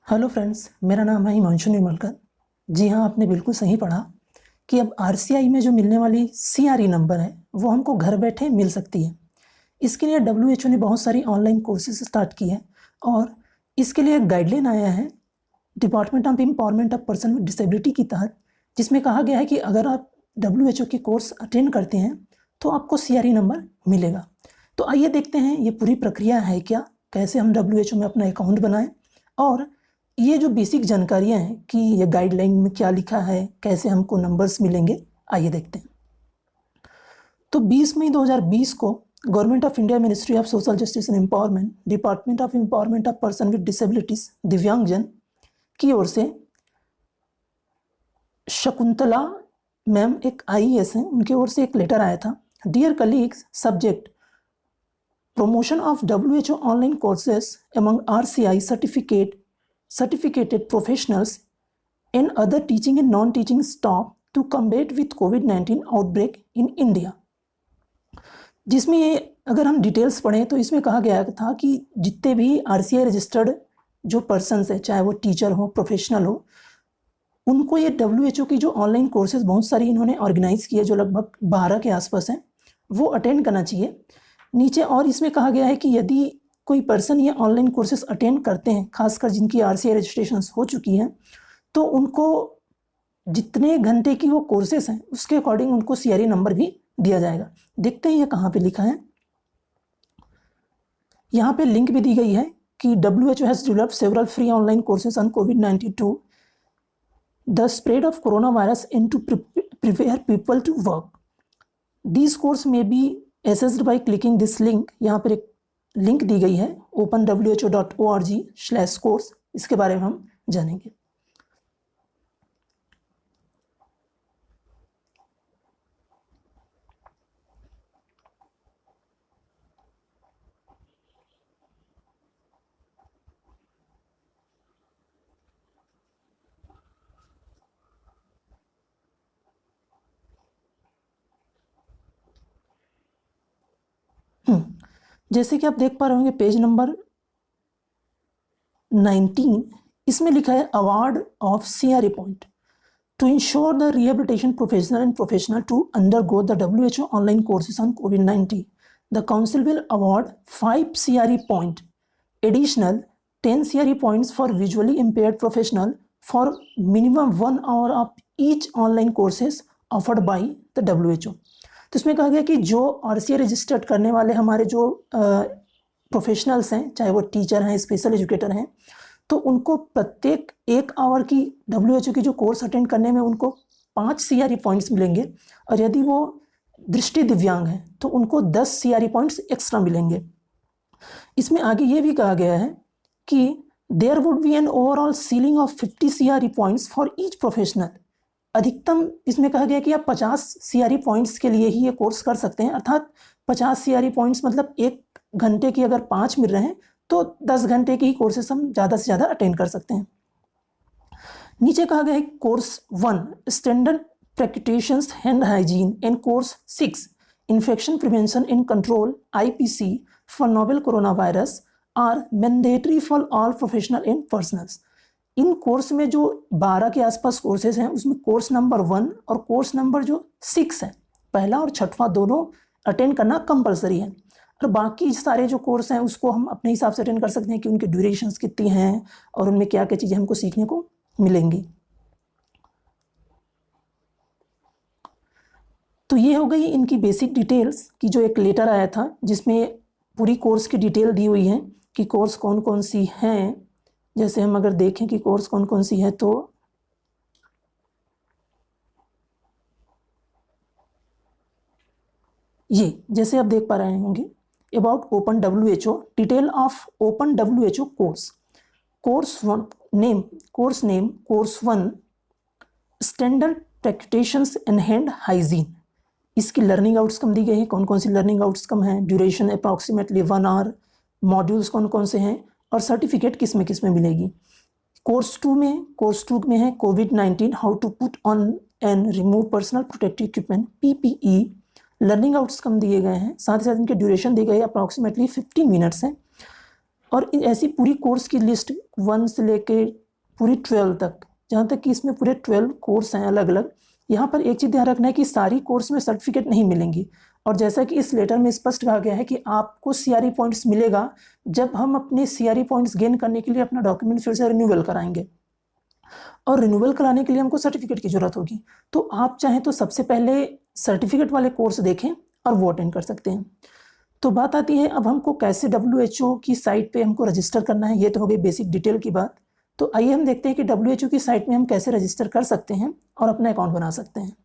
Hello friends, मेरा नाम है हिमांशु निर्मलकर। जी हाँ, आपने बिल्कुल सही पढ़ा कि अब आरसीआई में जो मिलने वाली सीआरई नंबर है वो हमको घर बैठे मिल सकती है। इसके लिए डब्ल्यूएचओ ने बहुत सारी ऑनलाइन कोर्सेज स्टार्ट की है और इसके लिए एक गाइडलाइन आया है department of empowerment of person with disability के तहत, जिसमें कहा गया है कि अगर आप डब्ल्यूएचओ के कोर्स अटेंड करते हैं तो आपको सीआरई नंबर मिलेगा। तो आइए देखते हैं ये पूरी प्रक्रिया है क्या, कैसे हम डब्ल्यूएचओ में अपना अकाउंट बनाएं और ये जो बेसिक जानकारियां हैं कि ये गाइडलाइन में क्या लिखा है, कैसे हमको नंबर्स मिलेंगे, आइए देखते हैं। तो 20 मई 2020 को government of India, ministry of social justice and empowerment, department of empowerment of person with disabilities दिव्यांगजन की ओर से शकुंतला मैम एक आईएएस हैं, उनकी ओर से एक लेटर आया था। Dear colleagues, subject promotion of WHO online courses among RCI certificated professionals and other teaching and non-teaching staff to combat with COVID-19 outbreak in India। जिसमें ये अगर हम डिटेल्स पढ़ें तो इसमें कहा गया था कि जितने भी RCI रजिस्टर्ड जो पर्सनस है, चाहे वो टीचर हो, प्रोफेशनल हो, उनको ये WHO की जो ऑनलाइन कोर्सेज बहुत सारी इन्होंने ऑर्गेनाइज किए, जो लगभग 12 के आसपास हैं, वो अटेंड करना चाहिए। नीचे और इसमें कहा गया है कि यदि कोई पर्सन ये ऑनलाइन कोर्सेज अटेंड करते हैं, खासकर जिनकी आरसीआई रजिस्ट्रेशन हो चुकी हैं, तो उनको जितने घंटे की वो कोर्सेज हैं उसके अकॉर्डिंग उनको सीआरई नंबर भी दिया जाएगा। देखते हैं ये कहाँ पे लिखा है। यहाँ पे लिंक भी दी गई है कि WHO has developed several free online courses on COVID-19 to the spread of corona virus and to prepare people to work. This course में be accessed by clicking this link। यहाँ पर एक लिंक दी गई है openwho.org/course, इसके बारे में हम जानेंगे। जैसे कि आप देख पा रहे होंगे पेज नंबर 19, इसमें लिखा है award of CRE point to ensure the rehabilitation professional to undergo the WHO online courses on COVID-19। The council will award 5 CRE point, additional 10 CRE points for visually impaired professional for minimum 1 hour of each online courses offered by the WHO। तो इसमें कहा गया कि जो RCI registered करने वाले हमारे जो प्रोफेशनल्स हैं, चाहे वो टीचर हैं, स्पेशल एजुकेटर हैं, तो उनको प्रत्येक 1 आवर की WHO की जो कोर्स अटेंड करने में उनको 5 सीआरई पॉइंट्स मिलेंगे, और यदि वो दृष्टि दिव्यांग हैं तो उनको 10 सीआरई पॉइंट्स एक्स्ट्रा मिलेंगे। इसमें आगे ये भी कहा गया है कि there would be an overall ceiling of 50 CRE points for each professional. अधिकतम इसमें कहा गया कि आप 50 सीआरई पॉइंट्स के लिए ही ये कोर्स कर सकते हैं, अर्थात 50 सीआरई पॉइंट्स मतलब 1 घंटे की अगर 5 मिल रहे हैं तो 10 घंटे की ही कोर्सेस हम ज़्यादा से ज़्यादा अटेंड कर सकते हैं। नीचे कहा गया है course 1 standard practices hand hygiene and course 6 infection prevention and control IPC for novel corona virus are mandatory for all professional and personnels. इन कोर्स में जो 12 के आसपास कोर्सेज हैं उसमें कोर्स नंबर 1 और कोर्स नंबर जो 6 है, पहला और छठवां दोनों अटेंड करना कंपलसरी है, और बाकी सारे जो कोर्स हैं उसको हम अपने हिसाब से अटेंड कर सकते हैं कि उनकी ड्यूरेशंस कितनी हैं और उनमें क्या क्या चीज़ें हमको सीखने को मिलेंगी। तो ये हो गई इनकी बेसिक डिटेल्स की जो एक लेटर आया था जिसमें पूरी कोर्स की डिटेल दी हुई है कि कोर्स कौन कौन सी हैं। जैसे हम अगर देखें कि कोर्स कौन कौन सी है, तो ये जैसे आप देख पा रहे होंगे about open WHO, detail of open WHO course, course 1 name, course name, course 1 standard practices and hand hygiene. इसकी लर्निंग आउटकम दी गई है, कौन कौन सी लर्निंग आउटकम है, ड्यूरेशन अप्रॉक्सीमेटली 1 आवर, मॉड्यूल्स कौन कौन से हैं और सर्टिफिकेट किस में मिलेगी। कोर्स 2 में है COVID-19 how to put on and remove personal protective equipment PPE। Learning outcome दिए गए हैं, साथ ही साथ इनके ड्यूरेशन दी गई है अप्रॉक्सीमेटली 15 मिनट्स है। और ऐसी पूरी कोर्स की लिस्ट 1 से लेके पूरी 12 तक, जहाँ तक कि इसमें पूरे 12 कोर्स हैं अलग अलग। यहाँ पर एक चीज़ ध्यान रखना है कि सारी कोर्स में सर्टिफिकेट नहीं मिलेंगी, और जैसा कि इस लेटर में स्पष्ट कहा गया है कि आपको CRE पॉइंट्स मिलेगा जब हम अपने CRE पॉइंट्स गेन करने के लिए अपना डॉक्यूमेंट फिर से रिन्यूअल कराएंगे, और रिन्यूअल कराने के लिए हमको सर्टिफिकेट की ज़रूरत होगी। तो आप चाहें तो सबसे पहले सर्टिफिकेट वाले कोर्स देखें और वो अटेंड कर सकते हैं। तो बात आती है अब हमको कैसे WHO की साइट पे हमको रजिस्टर करना है। ये तो हो गई बेसिक डिटेल की बात। तो आइए हम देखते हैं कि WHO की साइट में हम कैसे रजिस्टर कर सकते हैं और अपना अकाउंट बना सकते हैं।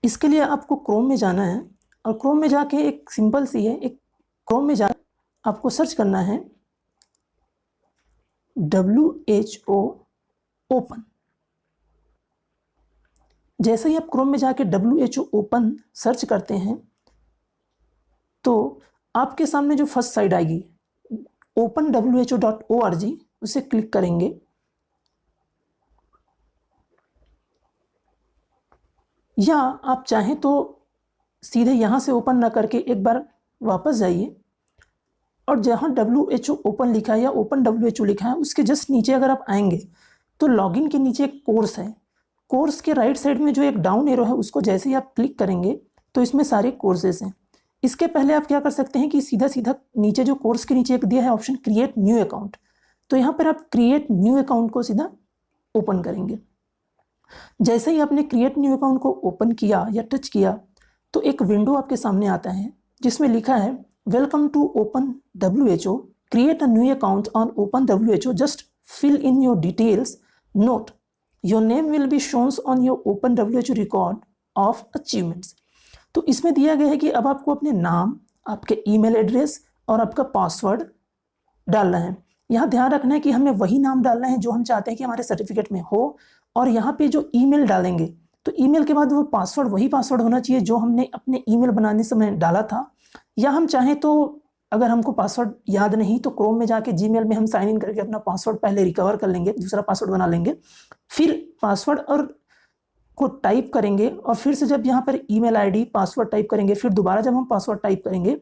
इसके लिए आपको क्रोम में जाना है, और क्रोम में जाके एक सिंपल सी है, एक क्रोम में जा आपको सर्च करना है WHO ओपन। जैसे ही आप क्रोम में जाके WHO ओपन सर्च करते हैं तो आपके सामने जो फर्स्ट साइट आएगी openwho.org, उसे क्लिक करेंगे। या आप चाहें तो सीधे यहाँ से ओपन ना करके एक बार वापस जाइए, और जहाँ WHO ओपन लिखा है या ओपन WHO लिखा है उसके जस्ट नीचे अगर आप आएंगे तो लॉगिन के नीचे एक कोर्स है। कोर्स के राइट साइड में जो एक डाउन एरो है उसको जैसे ही आप क्लिक करेंगे तो इसमें सारे कोर्सेज हैं। इसके पहले आप क्या कर सकते हैं कि सीधा सीधा नीचे जो कोर्स के नीचे एक दिया है ऑप्शन क्रिएट न्यू अकाउंट, तो यहाँ पर आप क्रिएट न्यू अकाउंट को सीधा ओपन करेंगे। जैसे ही आपने क्रिएट न्यू अकाउंट को ओपन किया या टच किया तो एक विंडो आपके सामने आता है जिसमें लिखा है welcome to open WHO, create a new account on open WHO, just fill in your details, note your name will be shown on your open WHO record of achievements. तो इसमें दिया गया है कि अब आपको अपने नाम, आपके ईमेल एड्रेस और आपका पासवर्ड डालना है। यहाँ ध्यान रखना है कि हमें वही नाम डालना है जो हम चाहते हैं कि हमारे सर्टिफिकेट में हो, और यहाँ पे जो ईमेल डालेंगे तो ईमेल के बाद वो पासवर्ड वही पासवर्ड होना चाहिए जो हमने अपने ईमेल बनाने समय डाला था। या हम चाहें तो अगर हमको पासवर्ड याद नहीं तो क्रोम में जाके जीमेल में हम साइन इन करके अपना पासवर्ड पहले रिकवर कर लेंगे, दूसरा पासवर्ड बना लेंगे, फिर पासवर्ड और को टाइप करेंगे, और फिर से जब यहाँ पर ईमेल आईडी पासवर्ड टाइप करेंगे, फिर दोबारा जब हम पासवर्ड टाइप करेंगे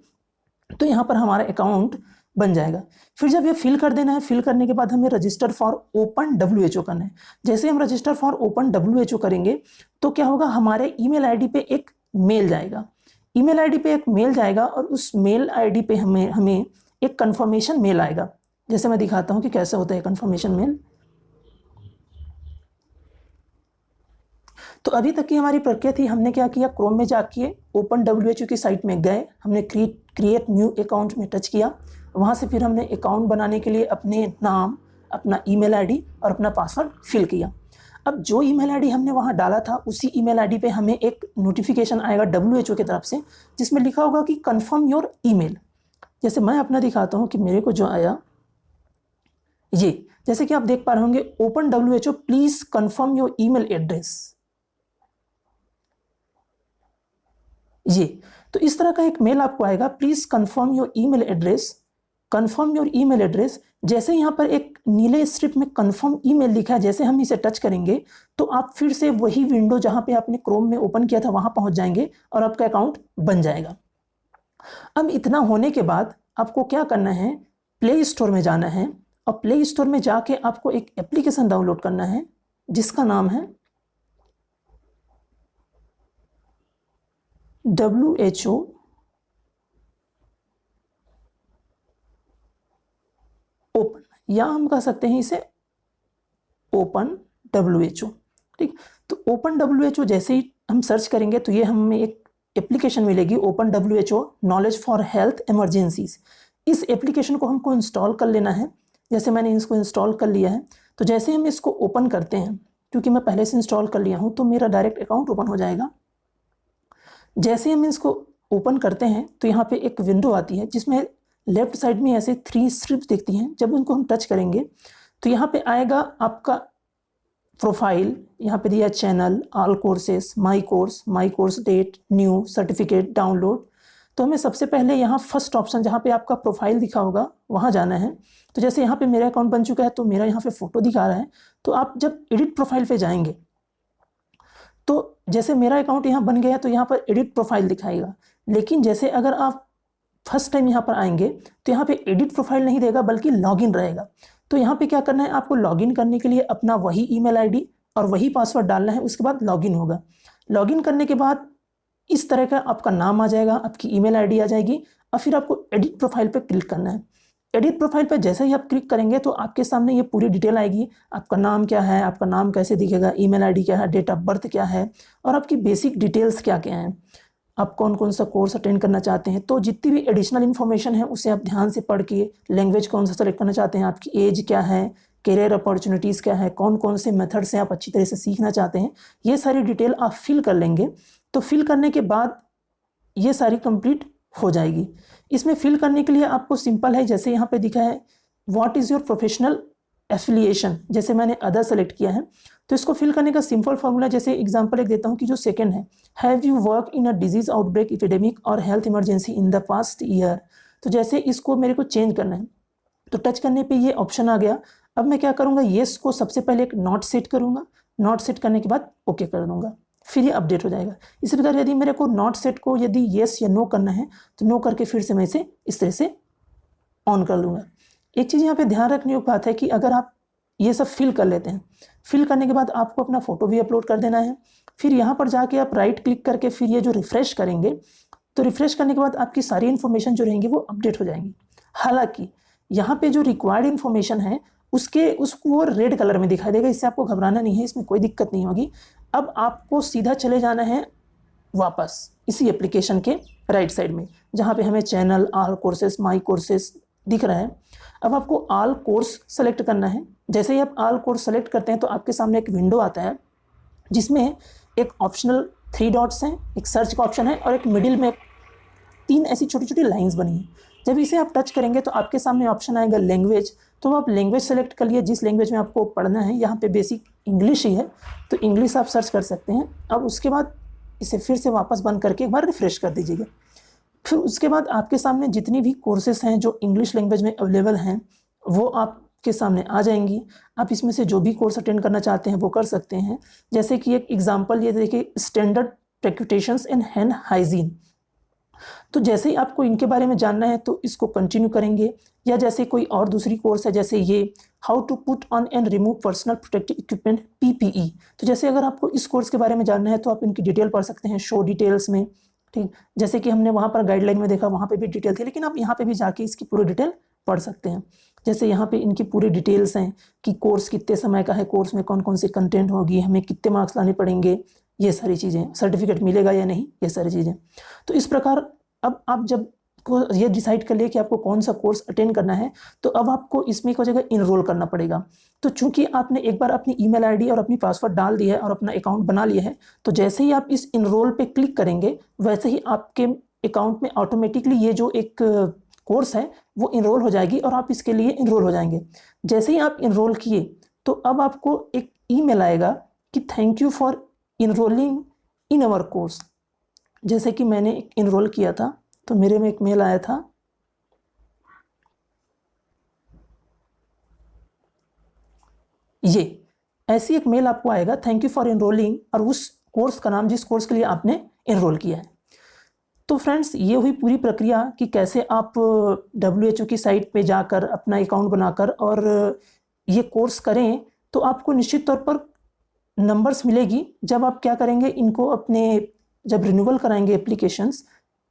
तो यहाँ पर हमारा अकाउंट बन जाएगा। फिर जब ये फिल कर देना है, फिल करने के बाद हमें रजिस्टर फॉर ओपन WHO करना है। जैसे हम रजिस्टर फॉर ओपन WHO करेंगे तो क्या होगा, हमारे ईमेल आईडी पे एक मेल जाएगा। ईमेल आईडी पे एक मेल जाएगा और उस मेल आईडी पे हमें एक कंफर्मेशन मेल आएगा। जैसे मैं दिखाता हूँ कि कैसे होता है कंफर्मेशन मेल। तो अभी तक की हमारी प्रक्रिया थी, हमने क्या किया, क्रोम में जाके ओपन WHO की साइट में गए, हमने क्रिएट न्यू अकाउंट में टच किया, वहाँ से फिर हमने अकाउंट बनाने के लिए अपने नाम, अपना ईमेल आईडी और अपना पासवर्ड फिल किया। अब जो ईमेल आईडी हमने वहाँ डाला था उसी ईमेल आईडी पे हमें एक नोटिफिकेशन आएगा WHO की तरफ से जिसमें लिखा होगा कि कंफर्म योर ईमेल। जैसे मैं अपना दिखाता हूँ कि मेरे को जो आया ये, जैसे कि आप देख पा रहे होंगे, open WHO please confirm your email address. ये तो इस तरह का एक मेल आपको आएगा, please confirm your email address, confirm your email address. जैसे यहाँ पर एक नीले स्ट्रिप में कंफर्म ईमेल लिखा है, जैसे हम इसे टच करेंगे तो आप फिर से वही विंडो जहाँ पे आपने क्रोम में ओपन किया था वहाँ पहुँच जाएंगे और आपका अकाउंट बन जाएगा। अब इतना होने के बाद आपको क्या करना है, प्ले स्टोर में जाना है, और प्ले स्टोर में जाके आपको एक एप्लीकेशन डाउनलोड करना है जिसका नाम है WHO ओपन, या हम कह सकते हैं इसे ओपन WHO। ठीक, तो ओपन WHO जैसे ही हम सर्च करेंगे तो ये हमें एक एप्लीकेशन मिलेगी, open WHO knowledge for health emergencies. इस एप्लीकेशन को हमको इंस्टॉल कर लेना है। जैसे मैंने इसको इंस्टॉल कर लिया है तो जैसे हम इसको ओपन करते हैं, क्योंकि मैं पहले से इंस्टॉल कर लिया हूँ तो मेरा डायरेक्ट अकाउंट ओपन हो जाएगा। जैसे हम इसको ओपन करते हैं तो यहाँ पे एक विंडो आती है जिसमें लेफ्ट साइड में ऐसे 3 स्ट्रिप्स दिखती हैं। जब उनको हम टच करेंगे तो यहाँ पे आएगा आपका प्रोफाइल, यहाँ पे दिया channel, all courses, my course date, new, certificate, download. तो हमें सबसे पहले यहाँ फर्स्ट ऑप्शन जहाँ पे आपका प्रोफाइल दिखा होगा वहाँ जाना है। तो जैसे यहाँ पे मेरा अकाउंट बन चुका है तो मेरा यहाँ पे फ़ोटो दिखा रहा है, तो आप जब एडिट प्रोफाइल पे जाएंगे तो जैसे मेरा अकाउंट यहाँ बन गया तो यहाँ पर एडिट प्रोफाइल दिखाएगा। लेकिन जैसे अगर आप फर्स्ट टाइम यहाँ पर आएंगे तो यहाँ पे एडिट प्रोफाइल नहीं देगा बल्कि लॉगिन रहेगा। तो यहाँ पे क्या करना है, आपको लॉगिन करने के लिए अपना वही ईमेल आईडी और वही पासवर्ड डालना है, उसके बाद लॉगिन होगा। लॉगिन करने के बाद इस तरह का आपका नाम आ जाएगा, आपकी ईमेल आईडी आ जाएगी और फिर आपको एडिट प्रोफाइल पे क्लिक करना है। एडिट प्रोफाइल पे जैसे ही आप क्लिक करेंगे तो आपके सामने ये पूरी डिटेल आएगी, आपका नाम क्या है, आपका नाम कैसे दिखेगा, ईमेल आईडी क्या है, डेट ऑफ बर्थ क्या है और आपकी बेसिक डिटेल्स क्या क्या हैं, आप कौन कौन सा कोर्स अटेंड करना चाहते हैं। तो जितनी भी एडिशनल इन्फॉर्मेशन है उसे आप ध्यान से पढ़ के, लैंग्वेज कौन सा सेलेक्ट करना चाहते हैं, आपकी एज क्या है, करियर अपॉर्चुनिटीज़ क्या है, कौन कौन से मेथड से आप अच्छी तरह से सीखना चाहते हैं, ये सारी डिटेल आप फिल कर लेंगे। तो फिल करने के बाद ये सारी कंप्लीट हो जाएगी। इसमें फिल करने के लिए आपको सिंपल है, जैसे यहाँ पे दिखा है what is your professional affiliation, जैसे मैंने अदर सेलेक्ट किया है। तो इसको फिल करने का सिंपल फॉर्मूला, जैसे एग्जांपल एक देता हूँ कि जो सेकंड है, have you work in a disease outbreak epidemic और health emergency in the past year. तो जैसे इसको मेरे को चेंज करना है तो टच करने पे ये ऑप्शन आ गया। अब मैं क्या करूँगा, येस को सबसे पहले एक नॉट सेट करूँगा, नॉट सेट करने के बाद ओके कर दूँगा, फिर ये अपडेट हो जाएगा। इसी प्रकार यदि मेरे को नॉट सेट को यदि येस या नो करना है तो नो करके फिर से मैं इसे इस तरह से ऑन कर लूँगा। एक चीज़ यहाँ पे ध्यान रखने की बात है कि अगर आप ये सब फिल कर लेते हैं, फिल करने के बाद आपको अपना फ़ोटो भी अपलोड कर देना है। फिर यहाँ पर जाके आप राइट क्लिक करके फिर ये जो रिफ़्रेश करेंगे तो रिफ़्रेश करने के बाद आपकी सारी इन्फॉर्मेशन जो रहेंगी वो अपडेट हो जाएंगी। हालांकि यहाँ पे जो रिक्वायर्ड इन्फॉर्मेशन है उसको वो रेड कलर में दिखाई देगा, इससे आपको घबराना नहीं है, इसमें कोई दिक्कत नहीं होगी। अब आपको सीधा चले जाना है वापस इसी एप्लीकेशन के राइट साइड में, जहाँ पे हमें चैनल, ऑल कोर्सेस, माई कोर्सेस दिख रहा है। अब आपको ऑल कोर्स सेलेक्ट करना है। जैसे ही आप ऑल कोर्स सेलेक्ट करते हैं तो आपके सामने एक विंडो आता है जिसमें एक ऑप्शनल 3 डॉट्स हैं, एक सर्च का ऑप्शन है और एक मिडिल में 3 ऐसी छोटी छोटी लाइंस बनी हैं। जब इसे आप टच करेंगे तो आपके सामने ऑप्शन आएगा लैंग्वेज। तो आप लैंग्वेज सेलेक्ट कर लिए जिस लैंग्वेज में आपको पढ़ना है। यहाँ पे बेसिक इंग्लिश ही है तो इंग्लिश आप सर्च कर सकते हैं। अब उसके बाद इसे फिर से वापस बंद करके एक बार रिफ़्रेश कर दीजिएगा। फिर उसके बाद आपके सामने जितनी भी कोर्सेस हैं जो इंग्लिश लैंग्वेज में अवेलेबल हैं वो आपके सामने आ जाएंगी। आप इसमें से जो भी कोर्स अटेंड करना चाहते हैं वो कर सकते हैं। जैसे कि एक एग्जांपल ये देखिए, स्टैंडर्ड प्रेक्टिशंस इन हैंड हाइजीन। तो जैसे ही आपको इनके बारे में जानना है तो इसको कंटिन्यू करेंगे। या जैसे कोई और दूसरी कोर्स है, जैसे ये how to put on and remove personal protective equipment PPE। तो जैसे अगर आपको इस कोर्स के बारे में जानना है तो आप इनकी डिटेल पढ़ सकते हैं शो डिटेल्स में। ठीक, जैसे कि हमने वहाँ पर गाइडलाइन में देखा, वहाँ पे भी डिटेल थी, लेकिन आप यहाँ पे भी जाके इसकी पूरी डिटेल पढ़ सकते हैं। जैसे यहाँ पे इनकी पूरी डिटेल्स हैं कि कोर्स कितने समय का है, कोर्स में कौन कौन सी कंटेंट होगी, हमें कितने मार्क्स लाने पड़ेंगे, ये सारी चीज़ें, सर्टिफिकेट मिलेगा या नहीं, ये सारी चीज़ें। तो इस प्रकार अब आप जब को ये डिसाइड कर लिए कि आपको कौन सा कोर्स अटेंड करना है तो अब आपको इसमें को जगह इनरोल करना पड़ेगा। तो चूंकि आपने एक बार अपनी ईमेल आईडी और अपनी पासवर्ड डाल दिया है और अपना अकाउंट बना लिया है, तो जैसे ही आप इस इनरोल पे क्लिक करेंगे वैसे ही आपके अकाउंट में ऑटोमेटिकली ये जो एक कोर्स है वो इनरोल हो जाएगी और आप इसके लिए इनरोल हो जाएंगे। जैसे ही आप इनरोल किए तो अब आपको एक ईमेल आएगा कि thank you for enrolling in our course. जैसे कि मैंने इनरोल किया था तो मेरे में एक मेल आया था, ये ऐसी एक मेल आपको आएगा, थैंक यू फॉर इनरोलिंग, और उस कोर्स का नाम जिस कोर्स के लिए आपने इनरोल किया है। तो फ्रेंड्स ये हुई पूरी प्रक्रिया कि कैसे आप WHO की साइट पे जाकर अपना अकाउंट बनाकर और ये कोर्स करें। तो आपको निश्चित तौर पर नंबर्स मिलेगी जब आप क्या करेंगे, इनको अपने जब रिन्यूअल कराएंगे एप्लीकेशंस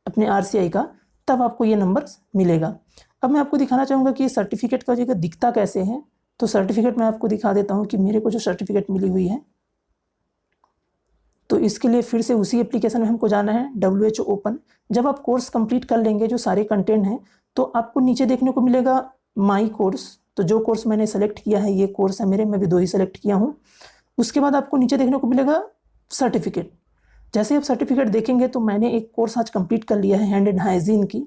अपने RCI का, तब आपको ये नंबर्स मिलेगा। अब मैं आपको दिखाना चाहूँगा कि ये सर्टिफिकेट का जगह दिखता कैसे है। तो सर्टिफिकेट मैं आपको दिखा देता हूँ कि मेरे को जो सर्टिफिकेट मिली हुई है। तो इसके लिए फिर से उसी एप्लीकेशन में हमको जाना है, WHO ओपन। जब आप कोर्स कंप्लीट कर लेंगे जो सारे कंटेंट हैं तो आपको नीचे देखने को मिलेगा माई कोर्स। तो जो कोर्स मैंने सेलेक्ट किया है ये कोर्स है मेरे, मैं भी 2 ही सेलेक्ट किया हूँ। उसके बाद आपको नीचे देखने को मिलेगा सर्टिफिकेट। जैसे आप सर्टिफिकेट देखेंगे तो मैंने एक कोर्स आज कंप्लीट कर लिया है हैंड एंड हाइजीन की।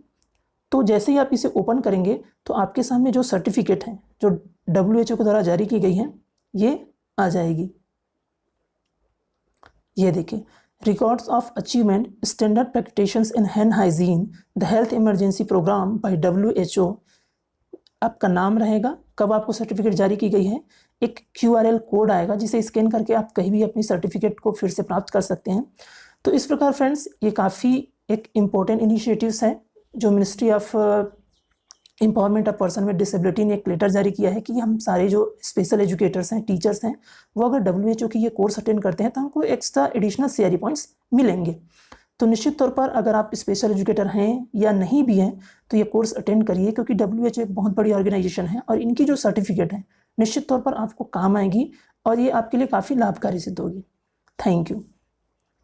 तो जैसे ही आप इसे ओपन करेंगे तो आपके सामने जो सर्टिफिकेट है जो WHO के द्वारा जारी की गई है ये आ जाएगी। ये देखिए, records of achievement standard practices in hand hygiene the health emergency programme by WHO। आपका नाम रहेगा, कब आपको सर्टिफिकेट जारी की गई है, एक QRL कोड आएगा जिसे स्कैन करके आप कहीं भी अपनी सर्टिफिकेट को फिर से प्राप्त कर सकते हैं। तो इस प्रकार फ्रेंड्स ये काफ़ी एक इम्पोर्टेंट इनिशिएटिव्स है जो ministry of empowerment of person with disability ने एक लेटर जारी किया है कि हम सारे जो स्पेशल एजुकेटर्स हैं, टीचर्स हैं, वो अगर WHO की ये कोर्स अटेंड करते हैं तो हमको एक्स्ट्रा एडिशनल CRE पॉइंट्स मिलेंगे। तो निश्चित तौर पर अगर आप स्पेशल एजुकेटर हैं या नहीं भी हैं तो ये कोर्स अटेंड करिए, क्योंकि WHO एक बहुत बड़ी ऑर्गेनाइजेशन है और इनकी जो सर्टिफिकेट है निश्चित तौर पर आपको काम आएगी और ये आपके लिए काफ़ी लाभकारी सिद्ध होगी। Thank you.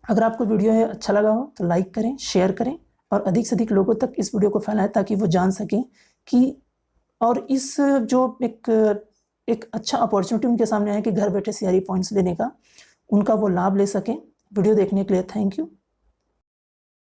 अगर आपको वीडियो है अच्छा लगा हो तो लाइक करें, शेयर करें और अधिक से अधिक लोगों तक इस वीडियो को फैलाएं ताकि वो जान सकें कि और इस जो एक अच्छा अपॉर्चुनिटी उनके सामने है कि घर बैठे CRE पॉइंट्स लेने का, उनका वो लाभ ले सकें। वीडियो देखने के लिए थैंक यू।